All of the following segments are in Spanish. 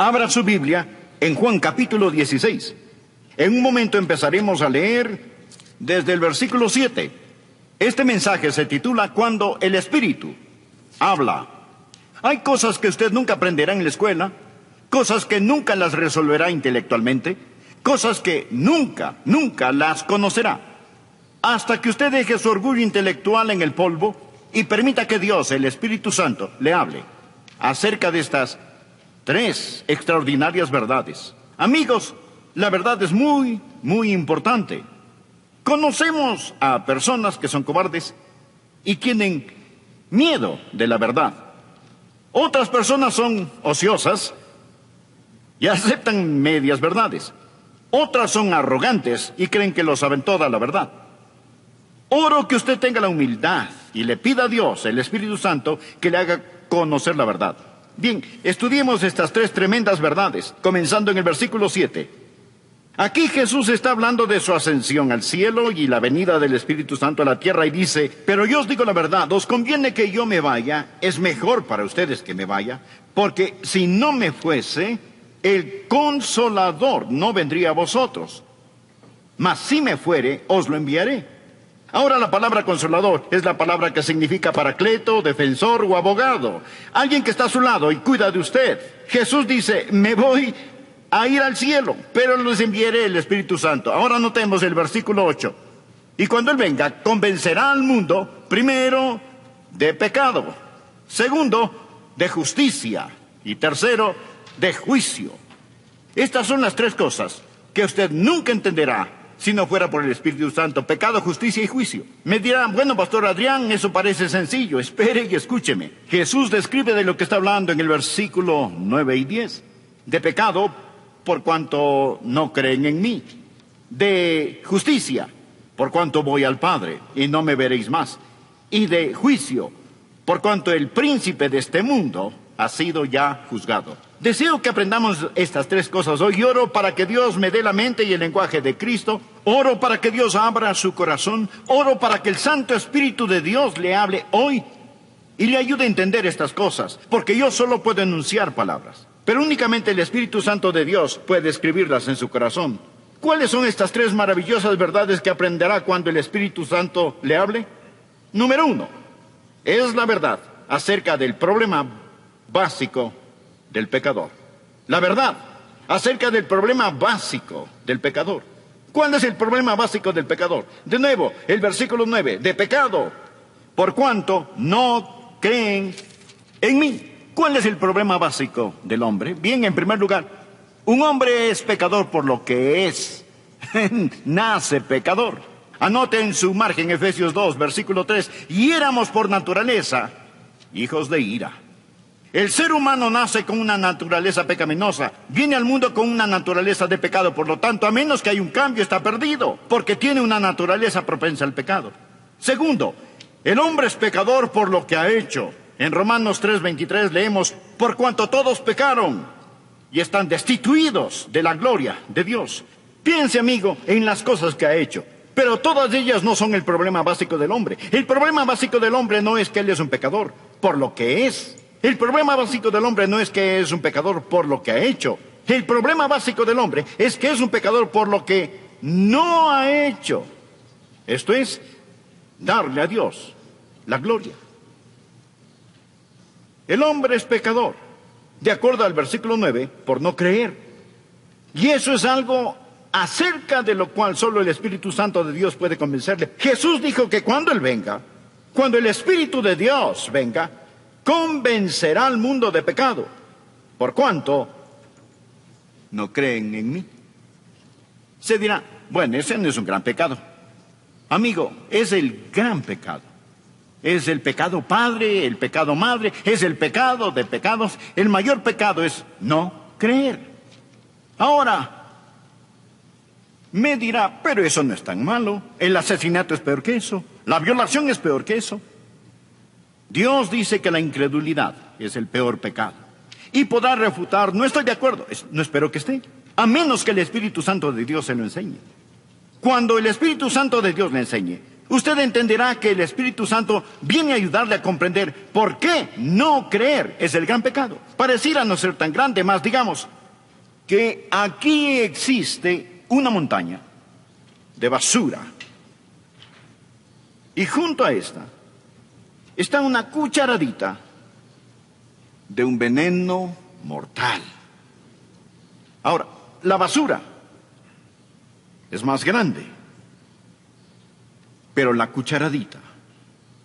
Abra su Biblia en Juan capítulo 16. En un momento empezaremos a leer desde el versículo 7. Este mensaje se titula Cuando el Espíritu habla. Hay cosas que usted nunca aprenderá en la escuela, cosas que nunca las resolverá intelectualmente, cosas que nunca las conocerá, hasta que usted deje su orgullo intelectual en el polvo y permita que Dios, el Espíritu Santo, le hable acerca de estas tres extraordinarias verdades. Amigos, la verdad es muy importante. Conocemos a personas que son cobardes y tienen miedo de la verdad. Otras personas son ociosas y aceptan medias verdades. Otras son arrogantes y creen que lo saben toda la verdad. Oro que usted tenga la humildad y le pida a Dios, el Espíritu Santo, que le haga conocer la verdad. Bien, estudiemos estas tres tremendas verdades, comenzando en el versículo 7. Aquí Jesús está hablando de su ascensión al cielo y la venida del Espíritu Santo a la tierra y dice: pero yo os digo la verdad, os conviene que yo me vaya, es mejor para ustedes que me vaya, porque si no me fuese, el Consolador no vendría a vosotros, mas si me fuere, os lo enviaré. Ahora la palabra consolador es la palabra que significa paracleto, defensor o abogado. Alguien que está a su lado y cuida de usted. Jesús dice: me voy a ir al cielo, pero les enviaré el Espíritu Santo. Ahora notemos el versículo 8. Y cuando Él venga, convencerá al mundo, primero, de pecado, segundo, de justicia, y tercero, de juicio. Estas son las tres cosas que usted nunca entenderá si no fuera por el Espíritu Santo: pecado, justicia y juicio. Me dirán: bueno, Pastor Adrián, eso parece sencillo. Espere y escúcheme. Jesús describe de lo que está hablando en el versículo 9 y 10. De pecado, por cuanto no creen en mí. De justicia, por cuanto voy al Padre y no me veréis más. Y de juicio, por cuanto el príncipe de este mundo ha sido ya juzgado. Deseo que aprendamos estas tres cosas hoy. Y oro para que Dios me dé la mente y el lenguaje de Cristo. Oro para que Dios abra su corazón. Oro para que el Santo Espíritu de Dios le hable hoy y le ayude a entender estas cosas, porque yo solo puedo enunciar palabras, pero únicamente el Espíritu Santo de Dios puede escribirlas en su corazón. ¿Cuáles son estas tres maravillosas verdades que aprenderá cuando el Espíritu Santo le hable? Número 1, es la verdad acerca del problema básico del pecador. La verdad acerca del problema básico del pecador. ¿Cuál es el problema básico del pecador? De nuevo, el versículo 9, de pecado, por cuanto no creen en mí. ¿Cuál es el problema básico del hombre? Bien, en primer lugar, un hombre es pecador por lo que es. Nace pecador. Anote en su margen Efesios 2, versículo 3, y éramos por naturaleza hijos de ira. El ser humano nace con una naturaleza pecaminosa, viene al mundo con una naturaleza de pecado, por lo tanto, a menos que haya un cambio, está perdido, porque tiene una naturaleza propensa al pecado. Segundo, el hombre es pecador por lo que ha hecho. En Romanos 3:23 leemos: por cuanto todos pecaron y están destituidos de la gloria de Dios. Piense, amigo, en las cosas que ha hecho, pero todas ellas no son el problema básico del hombre. El problema básico del hombre no es que él es un pecador por lo que es. El problema básico del hombre no es que es un pecador por lo que ha hecho. El problema básico del hombre es que es un pecador por lo que no ha hecho. Esto es, darle a Dios la gloria. El hombre es pecador, de acuerdo al versículo 9, por no creer. Y eso es algo acerca de lo cual solo el Espíritu Santo de Dios puede convencerle. Jesús dijo que cuando Él venga, cuando el Espíritu de Dios venga, convencerá al mundo de pecado, por cuanto no creen en mí. Se dirá: bueno, ese no es un gran pecado. Amigo, es el gran pecado. Es el pecado padre, el pecado madre, es el pecado de pecados. El mayor pecado es no creer. Ahora, me dirá: pero eso no es tan malo. El asesinato es peor que eso. La violación es peor que eso. Dios dice que la incredulidad es el peor pecado. Y podrá refutar: no estoy de acuerdo. No espero que esté, a menos que el Espíritu Santo de Dios se lo enseñe. Cuando el Espíritu Santo de Dios le enseñe, usted entenderá que el Espíritu Santo viene a ayudarle a comprender por qué no creer es el gran pecado. Pareciera no ser tan grande, más digamos que aquí existe una montaña de basura. Y junto a esta está una cucharadita de un veneno mortal. Ahora, la basura es más grande, pero la cucharadita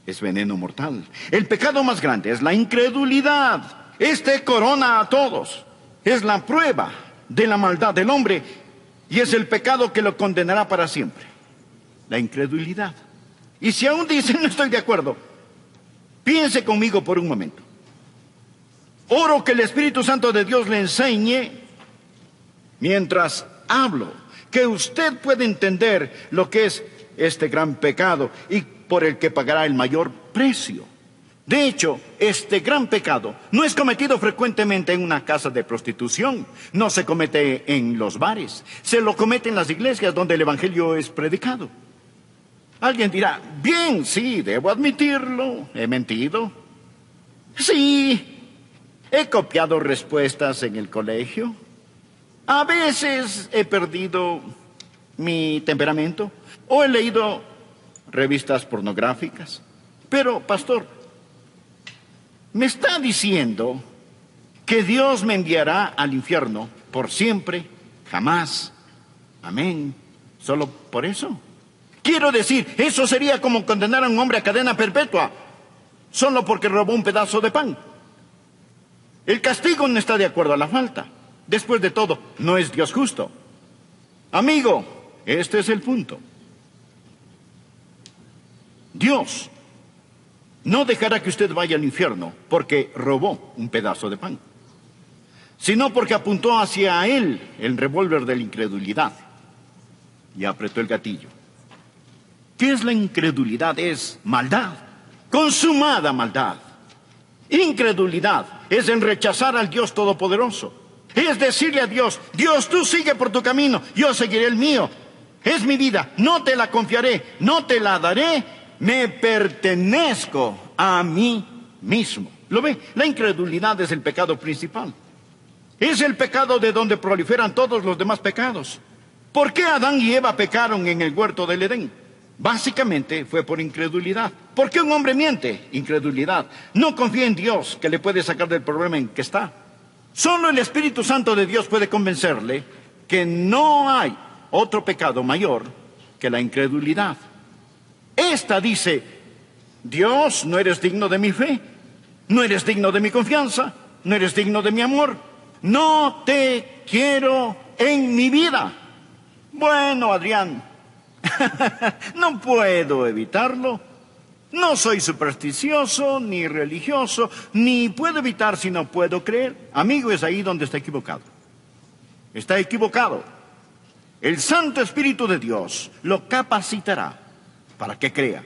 es veneno mortal. El pecado más grande es la incredulidad. Este corona a todos. Es la prueba de la maldad del hombre y es el pecado que lo condenará para siempre. La incredulidad. Y si aún dice no estoy de acuerdo, piense conmigo por un momento. Oro que el Espíritu Santo de Dios le enseñe mientras hablo, que usted puede entender lo que es este gran pecado y por el que pagará el mayor precio. De hecho, este gran pecado no es cometido frecuentemente en una casa de prostitución, no se comete en los bares, se lo comete en las iglesias donde el evangelio es predicado. Alguien dirá, bien, sí, debo admitirlo, he mentido. Sí, he copiado respuestas en el colegio. A veces he perdido mi temperamento o he leído revistas pornográficas. Pero, pastor, ¿me está diciendo que Dios me enviará al infierno por siempre, jamás? Amén. ¿Solo por eso? Quiero decir, eso sería como condenar a un hombre a cadena perpetua solo porque robó un pedazo de pan. El castigo no está de acuerdo a la falta. Después de todo, no es Dios justo. Amigo, este es el punto. Dios no dejará que usted vaya al infierno porque robó un pedazo de pan, sino porque apuntó hacia él el revólver de la incredulidad y apretó el gatillo. ¿Qué es la incredulidad? Es maldad, consumada maldad. Incredulidad es en rechazar al Dios Todopoderoso. Es decirle a Dios, Dios, tú sigue por tu camino, yo seguiré el mío. Es mi vida, no te la confiaré, no te la daré, me pertenezco a mí mismo. ¿Lo ve? La incredulidad es el pecado principal. Es el pecado de donde proliferan todos los demás pecados. ¿Por qué Adán y Eva pecaron en el huerto del Edén? Básicamente fue por incredulidad. ¿Por qué un hombre miente? Incredulidad. No confía en Dios, que le puede sacar del problema en que está. Solo el Espíritu Santo de Dios puede convencerle que no hay otro pecado mayor que la incredulidad. Esta dice, Dios, no eres digno de mi fe, no eres digno de mi confianza, no eres digno de mi amor, no te quiero en mi vida. Bueno, Adrián, no puedo evitarlo. No soy supersticioso, ni religioso, ni puedo evitar si no puedo creer. Amigo, es ahí donde está equivocado. Está equivocado. El Santo Espíritu de Dios lo capacitará para que crea.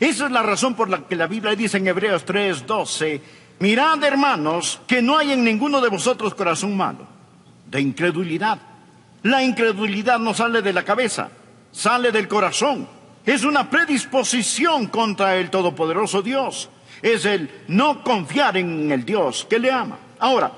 Esa es la razón por la que la Biblia dice en Hebreos 3:12, mirad, hermanos, que no hay en ninguno de vosotros corazón malo, de incredulidad. La incredulidad no sale de la cabeza, sale del corazón. Es una predisposición contra el Todopoderoso Dios. Es el no confiar en el Dios que le ama. Ahora,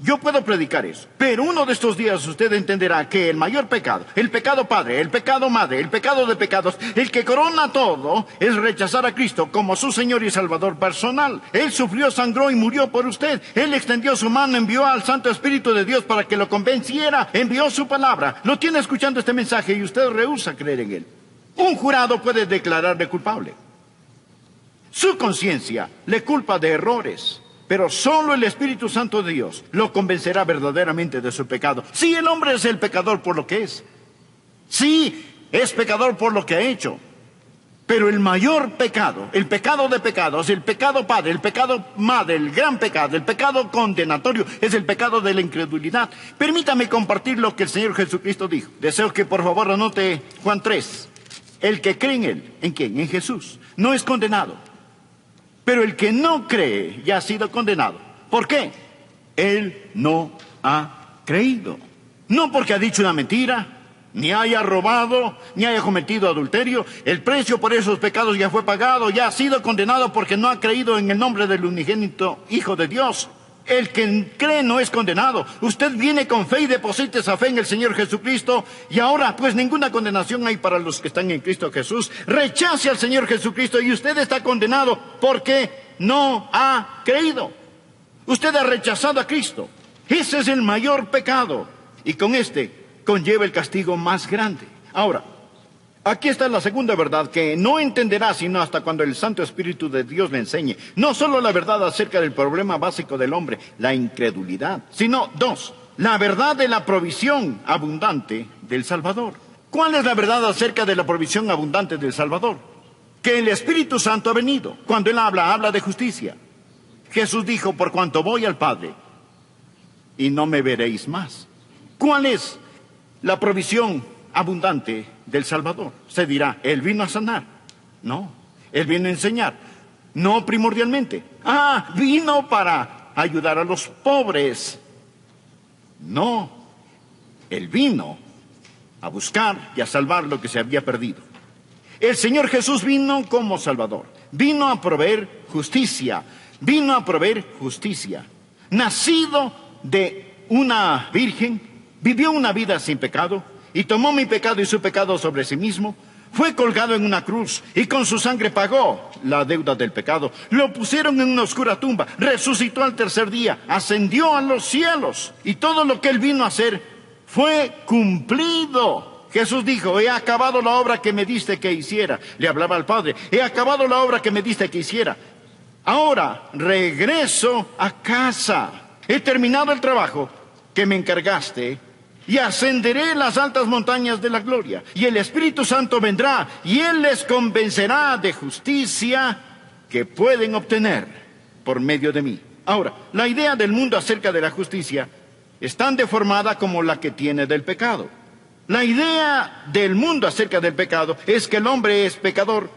yo puedo predicar eso, pero uno de estos días usted entenderá que el mayor pecado, el pecado padre, el pecado madre, el pecado de pecados, el que corona todo, es rechazar a Cristo como su Señor y Salvador personal. Él sufrió, sangró y murió por usted. Él extendió su mano, envió al Santo Espíritu de Dios para que lo convenciera, envió su palabra. Lo tiene escuchando este mensaje y usted rehúsa creer en él. Un jurado puede declararle culpable. Su conciencia le culpa de errores, pero solo el Espíritu Santo de Dios lo convencerá verdaderamente de su pecado. Sí, el hombre es el pecador por lo que es. Sí, es pecador por lo que ha hecho. Pero el mayor pecado, el pecado de pecados, el pecado padre, el pecado madre, el gran pecado, el pecado condenatorio, es el pecado de la incredulidad. Permítame compartir lo que el Señor Jesucristo dijo. Deseo que por favor anote Juan 3. El que cree en Él, ¿en quién? En Jesús, no es condenado. Pero el que no cree ya ha sido condenado. ¿Por qué? Él no ha creído. No porque ha dicho una mentira, ni haya robado, ni haya cometido adulterio. El precio por esos pecados ya fue pagado, ya ha sido condenado porque no ha creído en el nombre del unigénito Hijo de Dios. El que cree no es condenado. Usted viene con fe y deposita esa fe en el Señor Jesucristo. Y ahora, pues ninguna condenación hay para los que están en Cristo Jesús. Rechace al Señor Jesucristo y usted está condenado porque no ha creído. Usted ha rechazado a Cristo. Ese es el mayor pecado. Y con este conlleva el castigo más grande. Ahora, aquí está la segunda verdad que no entenderá sino hasta cuando el Santo Espíritu de Dios le enseñe. No solo la verdad acerca del problema básico del hombre, la incredulidad, sino dos, la verdad de la provisión abundante del Salvador. ¿Cuál es la verdad acerca de la provisión abundante del Salvador? Que el Espíritu Santo ha venido. Cuando Él habla de justicia. Jesús dijo, por cuanto voy al Padre, y no me veréis más. ¿Cuál es la provisión abundante del Salvador? Se dirá, Él vino a sanar. No, Él vino a enseñar. No primordialmente. Vino para ayudar a los pobres. No, Él vino a buscar y a salvar lo que se había perdido. El Señor Jesús vino como Salvador. Vino a proveer justicia. Vino a proveer justicia. Nacido de una virgen, vivió una vida sin pecado y tomó mi pecado y su pecado sobre sí mismo. Fue colgado en una cruz y con su sangre pagó la deuda del pecado. Lo pusieron en una oscura tumba, resucitó al tercer día, ascendió a los cielos y todo lo que Él vino a hacer fue cumplido. Jesús dijo, he acabado la obra que me diste que hiciera. Le hablaba al Padre, he acabado la obra que me diste que hiciera. Ahora regreso a casa. He terminado el trabajo que me encargaste y ascenderé las altas montañas de la gloria. Y el Espíritu Santo vendrá y Él les convencerá de justicia que pueden obtener por medio de mí. Ahora, la idea del mundo acerca de la justicia es tan deformada como la que tiene del pecado. La idea del mundo acerca del pecado es que el hombre es pecador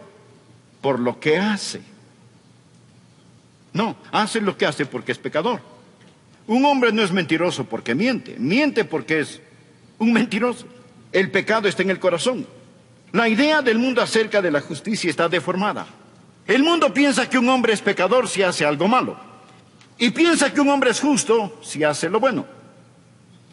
por lo que hace. No, hace lo que hace porque es pecador. Un hombre no es mentiroso porque miente. Miente porque es un mentiroso. El pecado está en el corazón. La idea del mundo acerca de la justicia está deformada. El mundo piensa que un hombre es pecador si hace algo malo. Y piensa que un hombre es justo si hace lo bueno.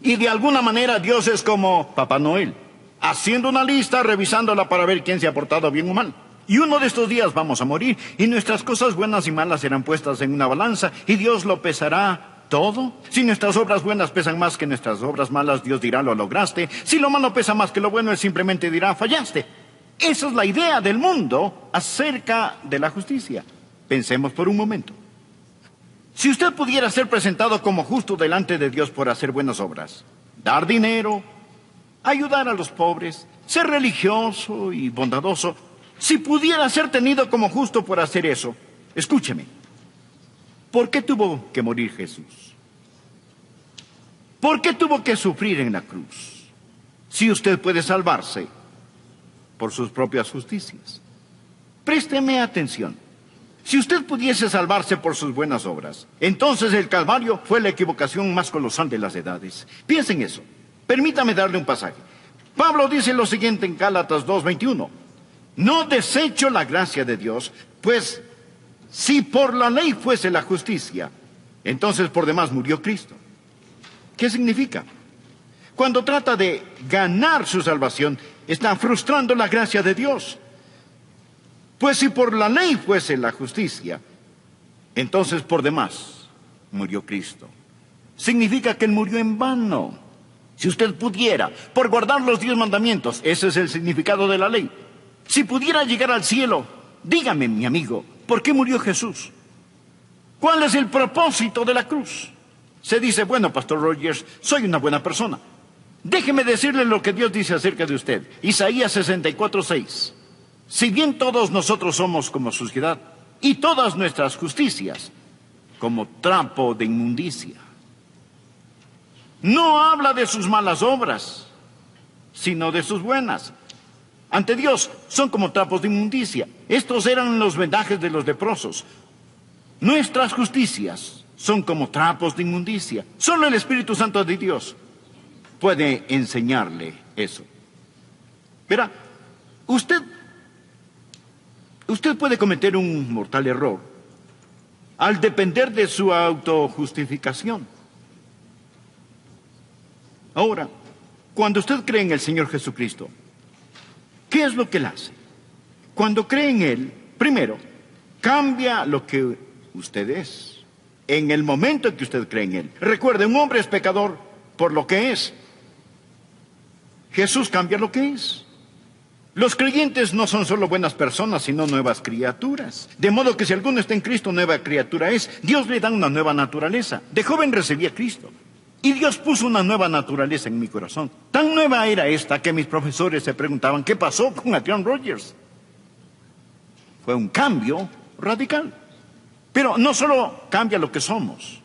Y de alguna manera Dios es como Papá Noel, haciendo una lista, revisándola para ver quién se ha portado bien o mal. Y uno de estos días vamos a morir y nuestras cosas buenas y malas serán puestas en una balanza y Dios lo pesará todo. Si nuestras obras buenas pesan más que nuestras obras malas, Dios dirá, lo lograste. Si lo malo pesa más que lo bueno, Él simplemente dirá, fallaste. Esa es la idea del mundo acerca de la justicia. Pensemos por un momento. Si usted pudiera ser presentado como justo delante de Dios por hacer buenas obras, dar dinero, ayudar a los pobres, ser religioso y bondadoso, si pudiera ser tenido como justo por hacer eso, escúcheme, ¿por qué tuvo que morir Jesús? ¿Por qué tuvo que sufrir en la cruz? Si usted puede salvarse por sus propias justicias. Présteme atención. Si usted pudiese salvarse por sus buenas obras, entonces el Calvario fue la equivocación más colosal de las edades. Piensen eso. Permítame darle un pasaje. Pablo dice lo siguiente en Gálatas 2:21. No desecho la gracia de Dios, pues si por la ley fuese la justicia, entonces por demás murió Cristo. ¿Qué significa? Cuando trata de ganar su salvación, está frustrando la gracia de Dios. Pues si por la ley fuese la justicia, entonces por demás murió Cristo. Significa que Él murió en vano. Si usted pudiera, por guardar los 10 mandamientos, ese es el significado de la ley. Si pudiera llegar al cielo, dígame, mi amigo, ¿por qué murió Jesús? ¿Cuál es el propósito de la cruz? Se dice, bueno, Pastor Rogers, soy una buena persona. Déjeme decirle lo que Dios dice acerca de usted. Isaías 64:6. Si bien todos nosotros somos como suciedad, y todas nuestras justicias como trapo de inmundicia. No habla de sus malas obras, sino de sus buenas. Ante Dios son como trapos de inmundicia. Estos eran los vendajes de los leprosos. Nuestras justicias son como trapos de inmundicia. Solo el Espíritu Santo de Dios puede enseñarle eso. Verá, usted puede cometer un mortal error al depender de su autojustificación. Ahora, cuando usted cree en el Señor Jesucristo, ¿qué es lo que Él hace? Cuando cree en Él, primero, cambia lo que usted es. En el momento en que usted cree en Él. Recuerde, un hombre es pecador por lo que es. Jesús cambia lo que es. Los creyentes no son solo buenas personas, sino nuevas criaturas. De modo que si alguno está en Cristo, nueva criatura es. Dios le da una nueva naturaleza. De joven recibí a Cristo. Y Dios puso una nueva naturaleza en mi corazón. Tan nueva era esta que mis profesores se preguntaban, ¿qué pasó con Adrian Rogers? Fue un cambio radical. Pero no solo cambia lo que somos,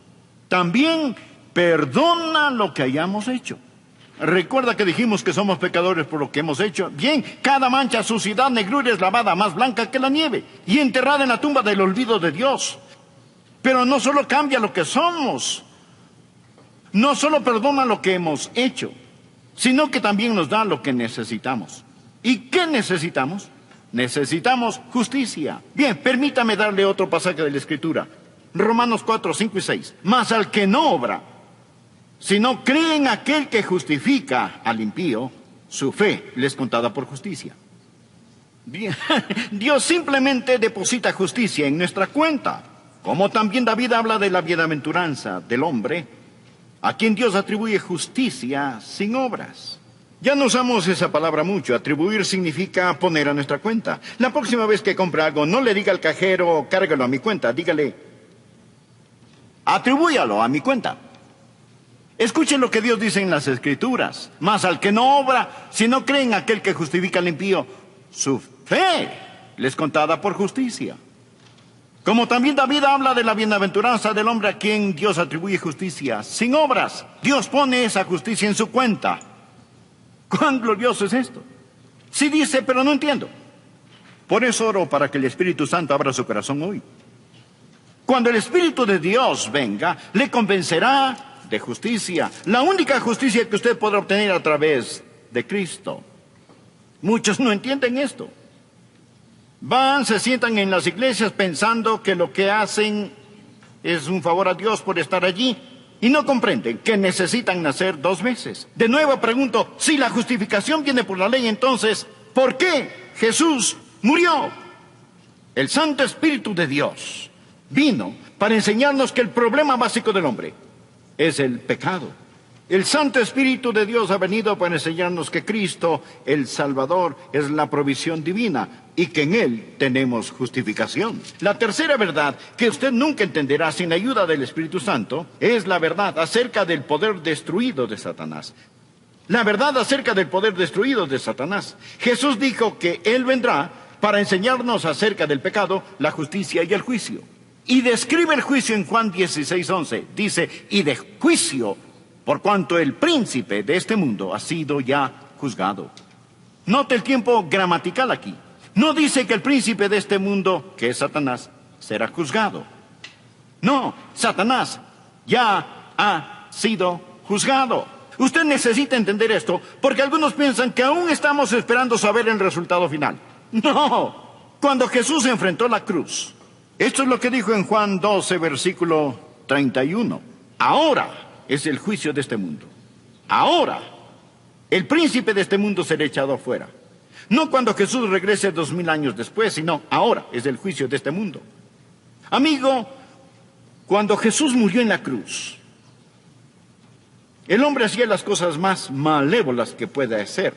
también perdona lo que hayamos hecho. Recuerda que dijimos que somos pecadores por lo que hemos hecho. Bien, cada mancha, suciedad, negrura es lavada más blanca que la nieve y enterrada en la tumba del olvido de Dios. Pero no solo cambia lo que somos, no solo perdona lo que hemos hecho, sino que también nos da lo que necesitamos. ¿Y qué necesitamos? Necesitamos justicia. Bien, permítame darle otro pasaje de la Escritura. Romanos 4, 5 y 6. Mas al que no obra, sino cree en aquel que justifica al impío, su fe le es contada por justicia. Bien, Dios simplemente deposita justicia en nuestra cuenta. Como también David habla de la bienaventuranza del hombre, a quien Dios atribuye justicia sin obras. Ya no usamos esa palabra mucho. Atribuir significa poner a nuestra cuenta. La próxima vez que compre algo, no le diga al cajero, cárgalo a mi cuenta. Dígale, atribúyalo a mi cuenta. Escuchen lo que Dios dice en las Escrituras. Mas al que no obra, si no cree en aquel que justifica al impío, su fe le es contada por justicia. Como también David habla de la bienaventuranza del hombre a quien Dios atribuye justicia sin obras. Dios pone esa justicia en su cuenta. ¿Cuán glorioso es esto? Sí dice, pero no entiendo. Por eso oro para que el Espíritu Santo abra su corazón hoy. Cuando el Espíritu de Dios venga, le convencerá de justicia. La única justicia que usted podrá obtener a través de Cristo. Muchos no entienden esto. Van, se sientan en las iglesias pensando que lo que hacen es un favor a Dios por estar allí. Y no comprenden que necesitan nacer 2 veces. De nuevo pregunto, si la justificación viene por la ley, entonces, ¿por qué Jesús murió? El Santo Espíritu de Dios vino para enseñarnos que el problema básico del hombre es el pecado. El Santo Espíritu de Dios ha venido para enseñarnos que Cristo, el Salvador, es la provisión divina y que en Él tenemos justificación. La tercera verdad que usted nunca entenderá sin la ayuda del Espíritu Santo es la verdad acerca del poder destruido de Satanás. La verdad acerca del poder destruido de Satanás. Jesús dijo que Él vendrá para enseñarnos acerca del pecado, la justicia y el juicio. Y describe el juicio en Juan 16:11. Dice, y de juicio, por cuanto el príncipe de este mundo ha sido ya juzgado. Note el tiempo gramatical aquí. No dice que el príncipe de este mundo, que es Satanás, será juzgado. No, Satanás ya ha sido juzgado. Usted necesita entender esto, porque algunos piensan que aún estamos esperando saber el resultado final. No, cuando Jesús enfrentó la cruz, esto es lo que dijo en Juan 12, versículo 31. Ahora es el juicio de este mundo. Ahora, el príncipe de este mundo será echado afuera. No cuando Jesús regrese 2000 años después, sino ahora es el juicio de este mundo. Amigo, cuando Jesús murió en la cruz, el hombre hacía las cosas más malévolas que pueda hacer,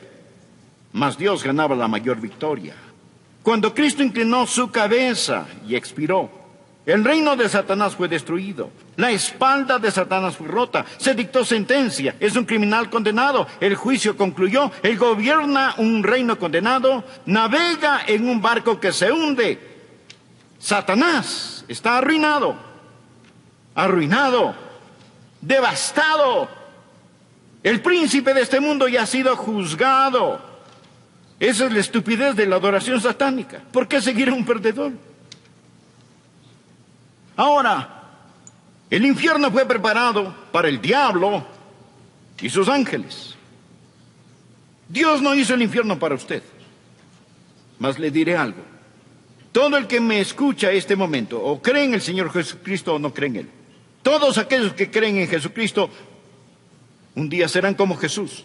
mas Dios ganaba la mayor victoria. Cuando Cristo inclinó su cabeza y expiró, el reino de Satanás fue destruido. La espalda de Satanás fue rota. Se dictó sentencia. Es un criminal condenado. El juicio concluyó. Él gobierna un reino condenado. Navega en un barco que se hunde. Satanás está arruinado. Arruinado. Devastado. El príncipe de este mundo ya ha sido juzgado. Esa es la estupidez de la adoración satánica. ¿Por qué seguir a un perdedor? Ahora, el infierno fue preparado para el diablo y sus ángeles. Dios no hizo el infierno para usted. Mas le diré algo. Todo el que me escucha este momento, o cree en el Señor Jesucristo o no cree en Él, todos aquellos que creen en Jesucristo, un día serán como Jesús.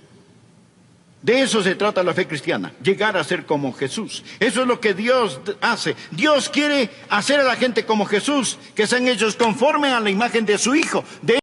De eso se trata la fe cristiana, llegar a ser como Jesús. Eso es lo que Dios hace. Dios quiere hacer a la gente como Jesús, que sean hechos conforme a la imagen de su Hijo. De